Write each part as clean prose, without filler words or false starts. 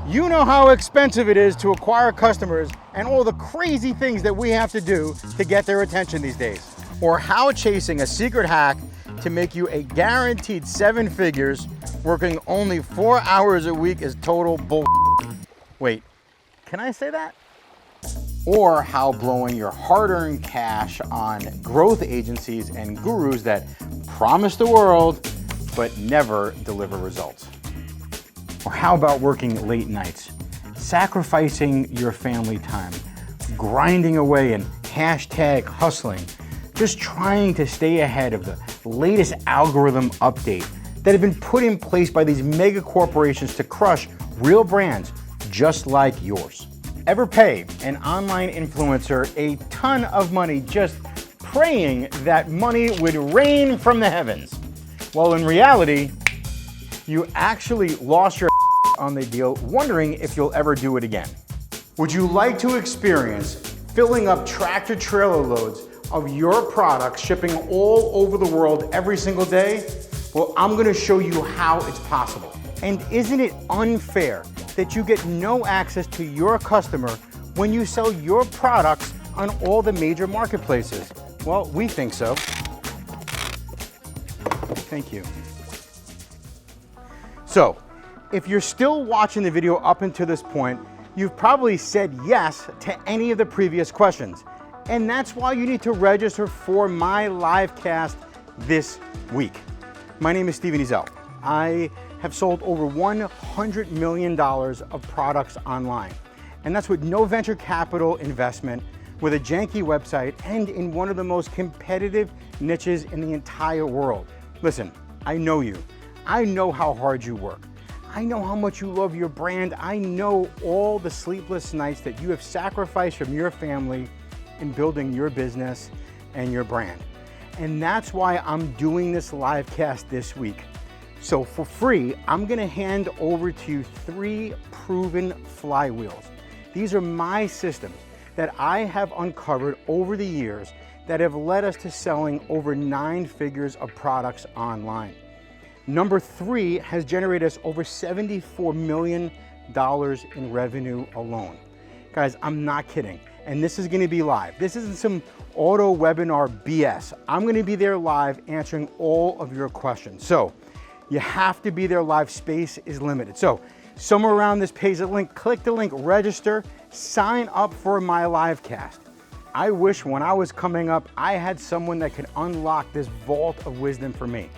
You know how expensive it is to acquire customers and all the crazy things that we have to do to get their attention these days. Or how chasing a secret hack to make you a guaranteed 7 figures working only 4 hours a week is total bull. Wait, can I say that? Or how blowing your hard-earned cash on growth agencies and gurus that promise the world but never deliver results. Or how about working late nights, sacrificing your family time, grinding away and hashtag hustling, just trying to stay ahead of the latest algorithm update that have been put in place by these mega corporations to crush real brands just like yours. Ever pay an online influencer a ton of money just praying that money would rain from the heavens? Well, in reality, you actually lost your on the deal, wondering if you'll ever do it again. Would you like to experience filling up tractor trailer loads of your products shipping all over the world every single day? Well, I'm gonna show you how it's possible. And isn't it unfair that you get no access to your customer when you sell your products on all the major marketplaces? Well, we think so. Thank you. So, if you're still watching the video up until this point, you've probably said yes to any of the previous questions. And that's why you need to register for my live cast this week. My name is Steven Ezell. I have sold over $100 million of products online. And that's with no venture capital investment, with a janky website, and in one of the most competitive niches in the entire world. Listen, I know you. I know how hard you work. I know how much you love your brand. I know all the sleepless nights that you have sacrificed from your family in building your business and your brand. And that's why I'm doing this live cast this week. So for free, I'm gonna hand over to you 3 proven flywheels. These are my systems that I have uncovered over the years that have led us to selling over 9 figures of products online. Number 3 has generated us over $74 million in revenue alone. Guys, I'm not kidding. And this is gonna be live. This isn't some auto webinar BS. I'm gonna be there live answering all of your questions. So you have to be there live, space is limited. So somewhere around this page, a link, click the link, register, sign up for my live cast. I wish when I was coming up, I had someone that could unlock this vault of wisdom for me.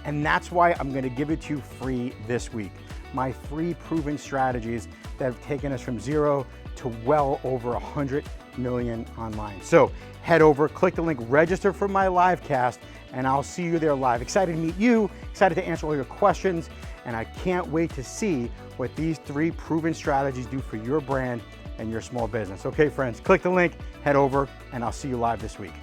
And that's why I'm gonna give it to you free this week. My 3 proven strategies that have taken us from 0 to well over 100 million online. So head over, click the link, register for my live cast, and I'll see you there live. Excited to meet you, excited to answer all your questions, and I can't wait to see what these 3 proven strategies do for your brand and your small business. Okay, friends, click the link, head over, and I'll see you live this week.